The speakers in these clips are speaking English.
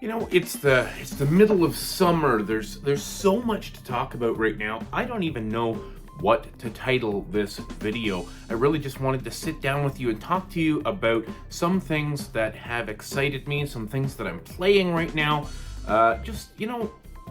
It's the middle of summer. There's so much to talk about right now. I don't even know what to title this video. I really just wanted to sit down with you and talk to you about some things that have excited me, some things that I'm playing right now.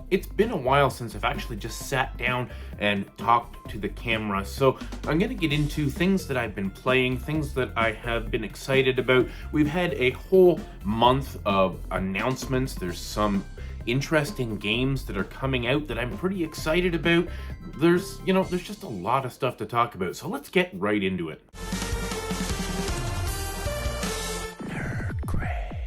It's been a while since I've actually just sat down and talked to the camera. So I'm going to get into things that I've been playing, things that I have been excited about. We've had a whole month of announcements. There's some interesting games that are coming out that I'm pretty excited about. There's just a lot of stuff to talk about. So let's get right into it.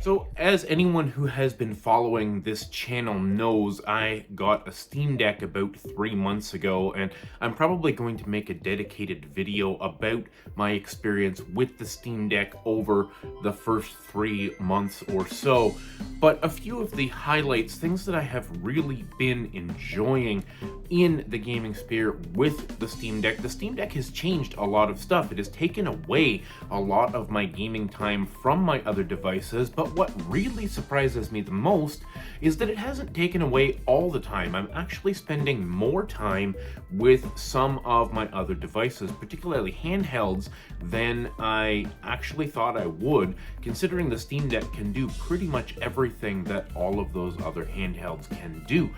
So, as anyone who has been following this channel knows, I got a Steam Deck about 3 months ago, and I'm probably going to make a dedicated video about my experience with the Steam Deck over the first 3 months or so. But a few of the highlights, things that I have really been enjoying in the gaming sphere with the Steam Deck has changed a lot of stuff. It has taken away a lot of my gaming time from my other devices, but what really surprises me the most is that it hasn't taken away all the time. I'm actually spending more time with some of my other devices, particularly handhelds, than I actually thought I would, considering the Steam Deck can do pretty much everything that all of those other handhelds can do.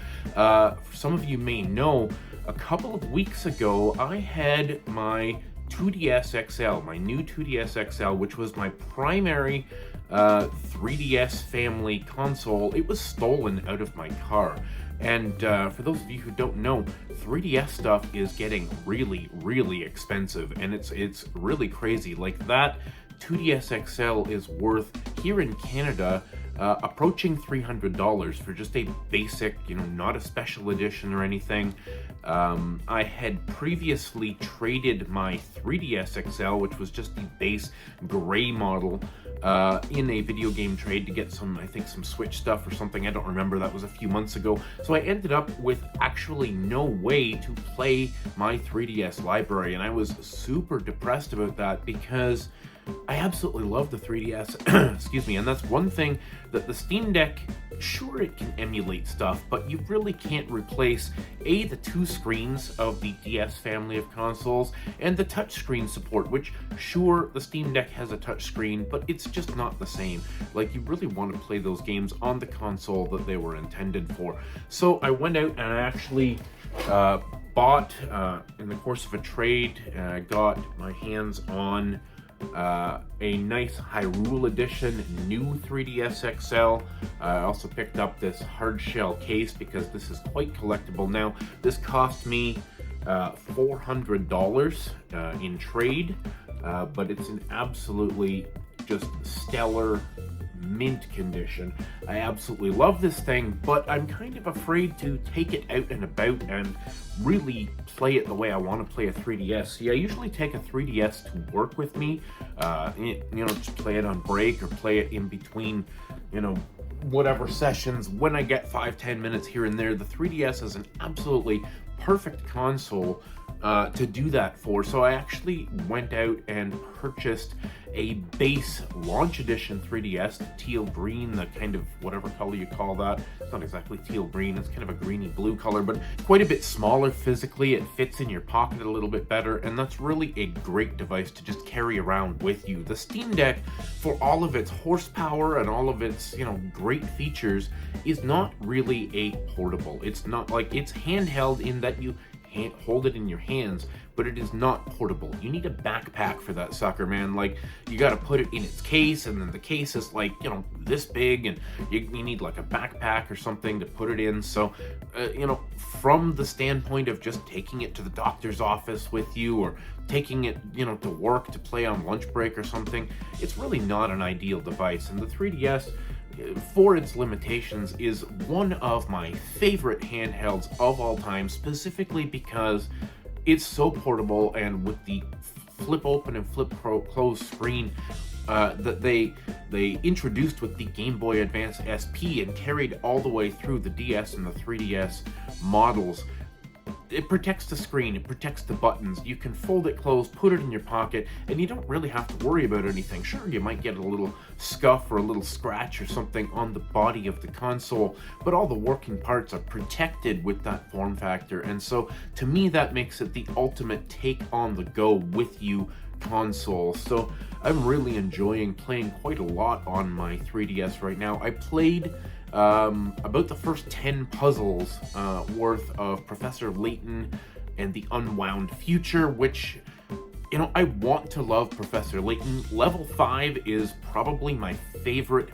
Some of you may know, a couple of weeks ago, I had my 2DS XL, my new 2DS XL, which was my primary 3DS family console. It was stolen out of my car. And for those of you who don't know, 3DS stuff is getting really, really expensive, and it's really crazy. Like, that 2DS XL is worth, here in Canada, approaching $300 for just a basic, not a special edition or anything. I had previously traded my 3DS XL, which was just the base gray model, in a video game trade to get some Switch stuff or something. I don't remember. That was a few months ago. So I ended up with actually no way to play my 3DS library, and I was super depressed about that because I absolutely love the 3DS, excuse me, and that's one thing that the Steam Deck, sure, it can emulate stuff, but you really can't replace, the 2 screens of the DS family of consoles, and the touchscreen support, which, sure, the Steam Deck has a touchscreen, but it's just not the same. Like, you really want to play those games on the console that they were intended for. So I went out and I actually bought, in the course of a trade, got my hands on a nice Hyrule Edition new 3DS XL. I also picked up this hard shell case because this is quite collectible. Now, this cost me $400 in trade, but it's an absolutely just stellar mint condition. I absolutely love this thing, but I'm kind of afraid to take it out and about and really play it the way I want to play a 3DS. See, I usually take a 3DS to work with me, just play it on break or play it in between, whatever sessions. When I get 5-10 minutes here and there, the 3DS is an absolutely perfect console to do that for. So I actually went out and purchased a base launch edition 3DS, the teal green, the kind of whatever color you call that. It's not exactly teal green, it's kind of a greeny blue color, but quite a bit smaller physically. It fits in your pocket a little bit better, and that's really a great device to just carry around with you. The Steam Deck, for all of its horsepower and all of its, great features, is not really a portable. It's not like, it's handheld in that you hold it in your hands, but it is not portable. You need a backpack for that sucker, man. Like, you got to put it in its case, and then the case is like, this big, and you need like a backpack or something to put it in. So, from the standpoint of just taking it to the doctor's office with you, or taking it, to work to play on lunch break or something, it's really not an ideal device. And the 3DS, for its limitations, is one of my favorite handhelds of all time, specifically because it's so portable, and with the flip open and flip close screen that they introduced with the Game Boy Advance SP and carried all the way through the DS and the 3DS models, it protects the screen, it protects the buttons. You can fold it closed, put it in your pocket, and you don't really have to worry about anything. Sure, you might get a little scuff or a little scratch or something on the body of the console, but all the working parts are protected with that form factor. And so to me, that makes it the ultimate take on the go with you console. So I'm really enjoying playing quite a lot on my 3DS right now. I played about the first 10 puzzles worth of Professor Layton and the Unwound Future, which, you know, I want to love Professor Layton. Level 5 is probably my favorite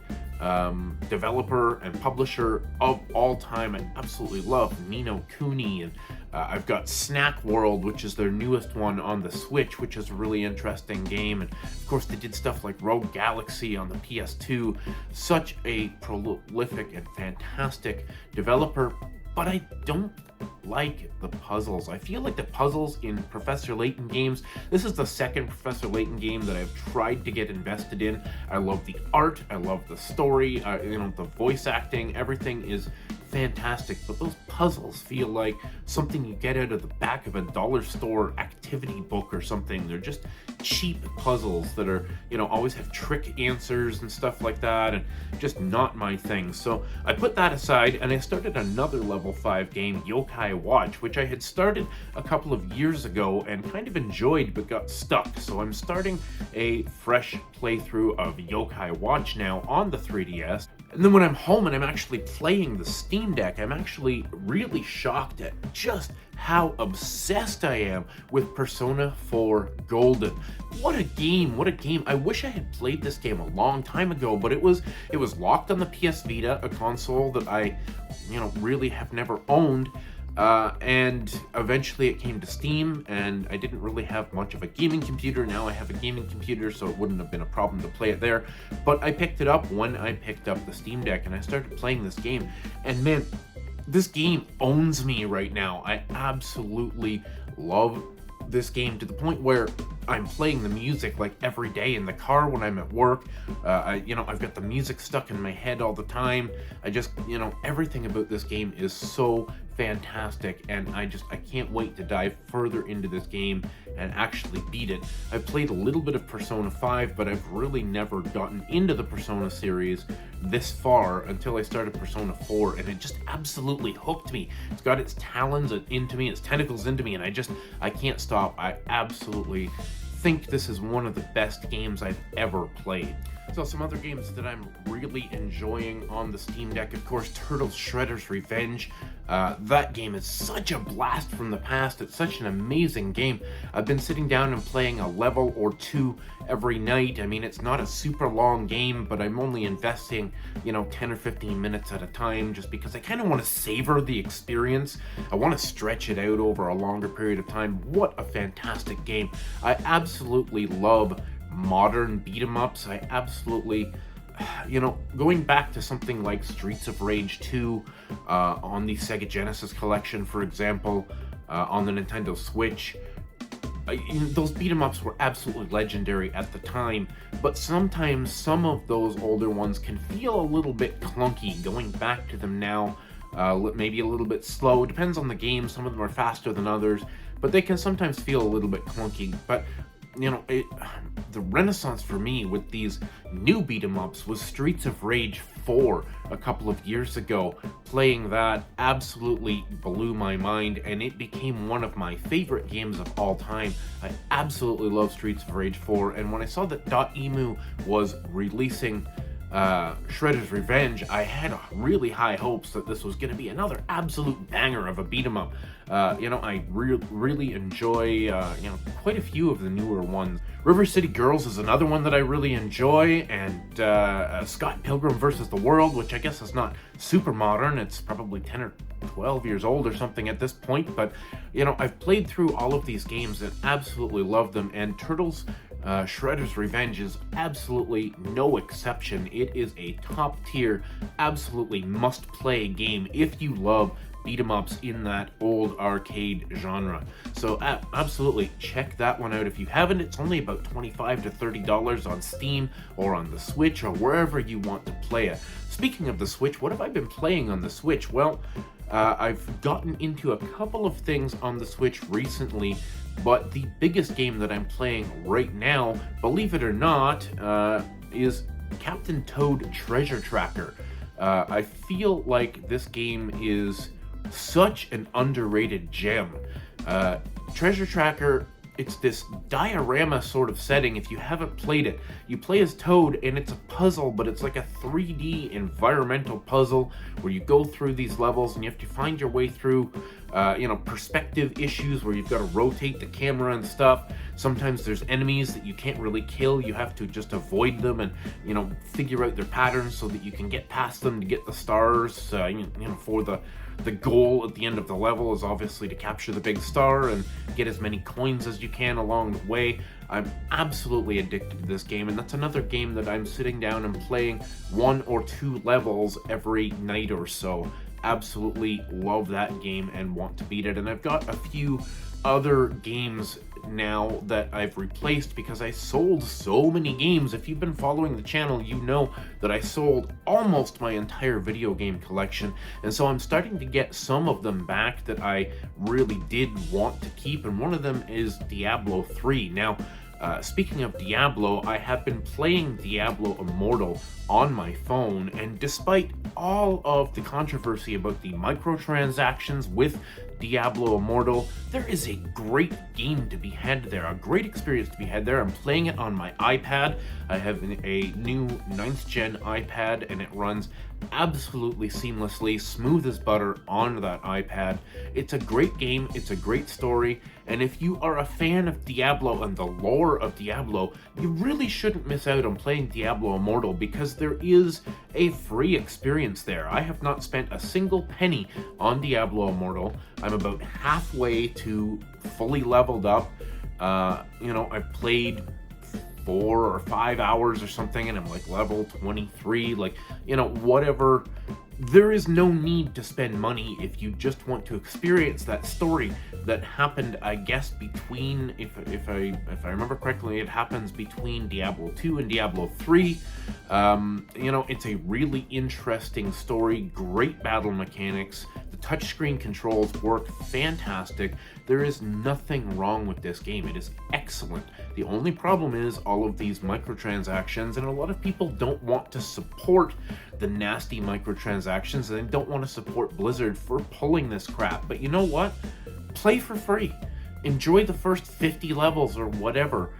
developer and publisher of all time. I absolutely love Ni no Kuni, and I've got Snack World, which is their newest one on the Switch, which is a really interesting game. And of course, they did stuff like Rogue Galaxy on the PS2. Such a prolific and fantastic developer, but I don't like the puzzles. I feel like the puzzles in Professor Layton games, this is the second Professor Layton game that I've tried to get invested in. I love the art, I love the story, you know, the voice acting, everything is fantastic, but those puzzles feel like something you get out of the back of a dollar store activity book or something. They're just cheap puzzles that are, you know, always have trick answers and stuff like that, and just not my thing. So I put that aside and I started another level 5 game, Yokai Watch, which I had started a couple of years ago and kind of enjoyed but got stuck. So I'm starting a fresh playthrough of Yokai Watch now on the 3DS. And then when I'm home and I'm actually playing the Steam Deck, I'm actually really shocked at just how obsessed I am with Persona 4 Golden. What a game, what a game. I wish I had played this game a long time ago, but it was locked on the PS Vita, a console that I, you know, really have never owned. And eventually it came to Steam, and I didn't really have much of a gaming computer. Now I have a gaming computer, so it wouldn't have been a problem to play it there. But I picked it up when I picked up the Steam Deck, and I started playing this game. And man, this game owns me right now. I absolutely love this game to the point where I'm playing the music like every day in the car when I'm at work. I've got the music stuck in my head all the time. Everything about this game is so fantastic, and I can't wait to dive further into this game and actually beat it. I've played a little bit of Persona 5, but I've really never gotten into the Persona series this far until I started Persona 4, and it just absolutely hooked me. It's got its talons into me, its tentacles into me, and I can't stop. I absolutely think this is one of the best games I've ever played. So some other games that I'm really enjoying on the Steam Deck, of course, Turtles Shredder's Revenge. That game is such a blast from the past. It's such an amazing game. I've been sitting down and playing a level or two every night. I mean, it's not a super long game, but I'm only investing, 10 or 15 minutes at a time, just because I kind of want to savor the experience. I want to stretch it out over a longer period of time. What a fantastic game. I absolutely love modern beat 'em ups. I absolutely, going back to something like Streets of Rage 2 on the Sega Genesis collection, for example, on the Nintendo Switch, those beat 'em ups were absolutely legendary at the time, but sometimes some of those older ones can feel a little bit clunky. Going back to them now, maybe a little bit slow. Depends on the game. Some of them are faster than others, but they can sometimes feel a little bit clunky. But the renaissance for me with these new beat 'em ups was Streets of Rage 4 a couple of years ago. Playing that absolutely blew my mind, and it became one of my favorite games of all time. I absolutely love Streets of Rage 4, and when I saw that Dotemu was releasing Shredder's Revenge, I had really high hopes that this was going to be another absolute banger of a beat 'em up. I really enjoy quite a few of the newer ones. River City Girls is another one that I really enjoy, and Scott Pilgrim vs. the World, which I guess is not super modern. It's probably 10 or 12 years old or something at this point, but I've played through all of these games and absolutely love them, and Turtles Shredder's Revenge is absolutely no exception. It is a top tier, absolutely must play game if you love beat 'em ups in that old arcade genre. So absolutely check that one out if you haven't. It's only about $25 to $30 on Steam or on the Switch or wherever you want to play it. Speaking of the Switch, what have I been playing on the Switch? Well, I've gotten into a couple of things on the Switch recently, but the biggest game that I'm playing right now, believe it or not, is Captain Toad Treasure Tracker. I feel like this game is such an underrated gem. Treasure Tracker, it's this diorama sort of setting. If you haven't played it, you play as Toad and it's a puzzle, but it's like a 3D environmental puzzle where you go through these levels and you have to find your way through perspective issues where you've got to rotate the camera and stuff. Sometimes there's enemies that you can't really kill. You have to just avoid them and, figure out their patterns so that you can get past them to get the stars, for the goal at the end of the level is obviously to capture the big star and get as many coins as you can along the way. I'm absolutely addicted to this game, and that's another game that I'm sitting down and playing 1 or 2 levels every night or so. Absolutely love that game and want to beat it. And I've got a few other games now that I've replaced because I sold so many games. If you've been following the channel, you know that I sold almost my entire video game collection, and so I'm starting to get some of them back that I really did want to keep, and one of them is Diablo 3. Now, speaking of Diablo, I have been playing Diablo Immortal on my phone, and despite all of the controversy about the microtransactions with Diablo Immortal, there is a great game to be had there, a great experience to be had there. I'm playing it on my iPad. I have a new 9th gen iPad, and it runs absolutely seamlessly, smooth as butter on that iPad. It's a great game, it's a great story, and if you are a fan of Diablo and the lore of Diablo, you really shouldn't miss out on playing Diablo Immortal because there is a free experience there. I have not spent a single penny on Diablo Immortal. I'm about halfway to fully leveled up. I've played 4 or 5 hours or something, and I'm like level 23, whatever. There is no need to spend money if you just want to experience that story that happened, I guess, between, if I remember correctly, it happens between Diablo 2 and Diablo 3. It's a really interesting story, great battle mechanics. The touchscreen controls work fantastic. There is nothing wrong with this game. It is excellent. The only problem is all of these microtransactions, and a lot of people don't want to support the nasty microtransactions, and they don't want to support Blizzard for pulling this crap. But you know what? Play for free. Enjoy the first 50 levels or whatever.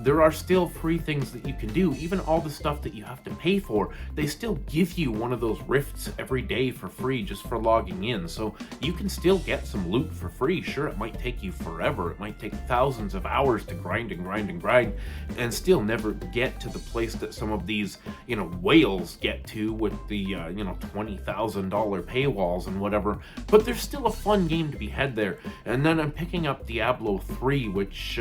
There are still free things that you can do. Even all the stuff that you have to pay for, they still give you one of those rifts every day for free just for logging in. So you can still get some loot for free. Sure, it might take you forever. It might take thousands of hours to grind and still never get to the place that some of these, whales get to with the, $20,000 paywalls and whatever. But there's still a fun game to be had there. And then I'm picking up Diablo 3, which,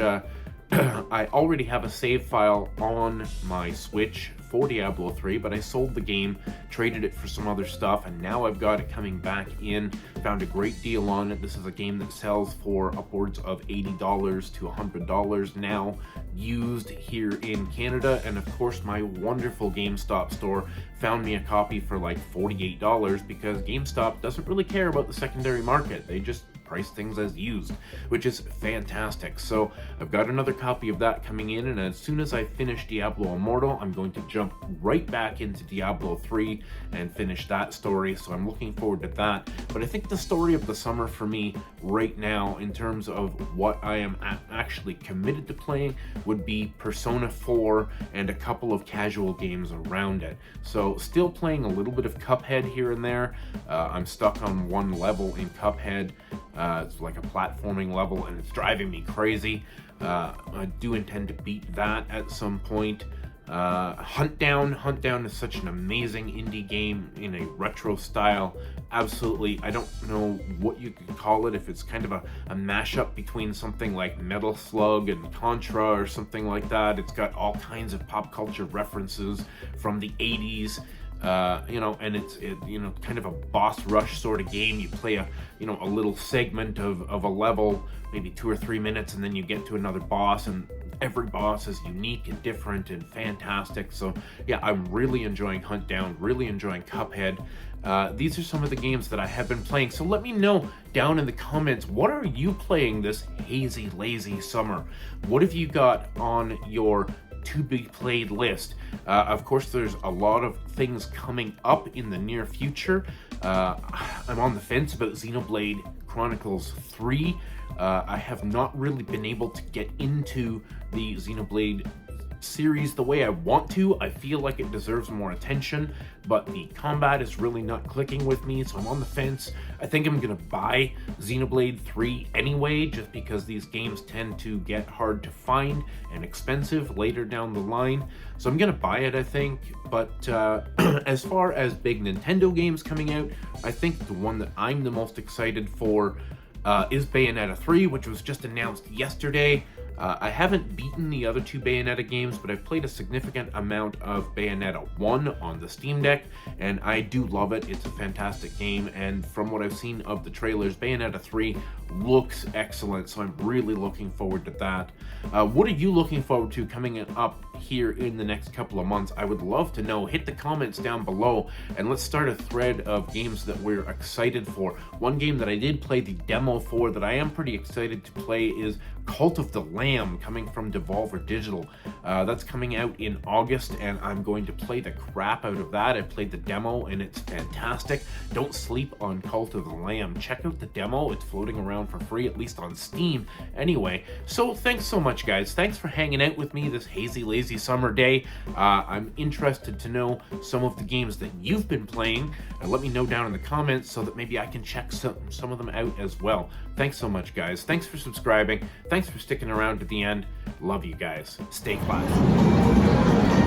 I already have a save file on my Switch for Diablo 3, but I sold the game, traded it for some other stuff, and now I've got it coming back in. Found a great deal on it. This is a game that sells for upwards of $80 to $100 now, used here in Canada, and of course my wonderful GameStop store found me a copy for like $48 because GameStop doesn't really care about the secondary market. They just price things as used, which is fantastic. So I've got another copy of that coming in, and as soon as I finish Diablo Immortal, I'm going to jump right back into Diablo 3 and finish that story. So I'm looking forward to that. But I think the story of the summer for me right now, in terms of what I am actually committed to playing, would be Persona 4 and a couple of casual games around it. So still playing a little bit of Cuphead here and there. I'm stuck on one level in Cuphead. It's like a platforming level, and it's driving me crazy. I do intend to beat that at some point. Huntdown is such an amazing indie game in a retro style. Absolutely, I don't know what you could call it, if it's kind of a mashup between something like Metal Slug and Contra or something like that. It's got all kinds of pop culture references from the 80s. and it's kind of a boss rush sort of game. You play a little segment of a level, maybe 2 or 3 minutes, and then you get to another boss, and every boss is unique and different and fantastic. So yeah, I'm really enjoying Hunt Down, really enjoying Cuphead. These are some of the games that I have been playing, so let me know down in the comments, what are you playing this hazy, lazy summer? What have you got on your to-be-played list? Of course, there's a lot of things coming up in the near future. I'm on the fence about Xenoblade Chronicles 3. I have not really been able to get into the Xenoblade series the way I want to. I feel like it deserves more attention, but the combat is really not clicking with me, so I'm on the fence. I think I'm gonna buy Xenoblade 3 anyway, just because these games tend to get hard to find and expensive later down the line. So I'm gonna buy it, I think. But as far as big Nintendo games coming out, I think the one that I'm the most excited for is Bayonetta 3, which was just announced yesterday. I haven't beaten the other 2 Bayonetta games, but I've played a significant amount of Bayonetta 1 on the Steam Deck, and I do love it. It's a fantastic game, and from what I've seen of the trailers, Bayonetta 3 looks excellent, so I'm really looking forward to that. What are you looking forward to coming up here in the next couple of months? I would love to know. Hit the comments down below, and let's start a thread of games that we're excited for. One game that I did play the demo for that I am pretty excited to play is Cult of the Lamb, coming from Devolver Digital. That's coming out in August, and I'm going to play the crap out of that. I played the demo, and it's fantastic. Don't sleep on Cult of the Lamb. Check out the demo. It's floating around for free, at least on Steam. Anyway, so thanks so much, guys. Thanks for hanging out with me this hazy, lazy summer day. I'm interested to know some of the games that you've been playing, and let me know down in the comments so that maybe I can check some of them out as well. Thanks so much, guys. Thanks for subscribing. Thanks for sticking around to the end. Love you guys. Stay classy.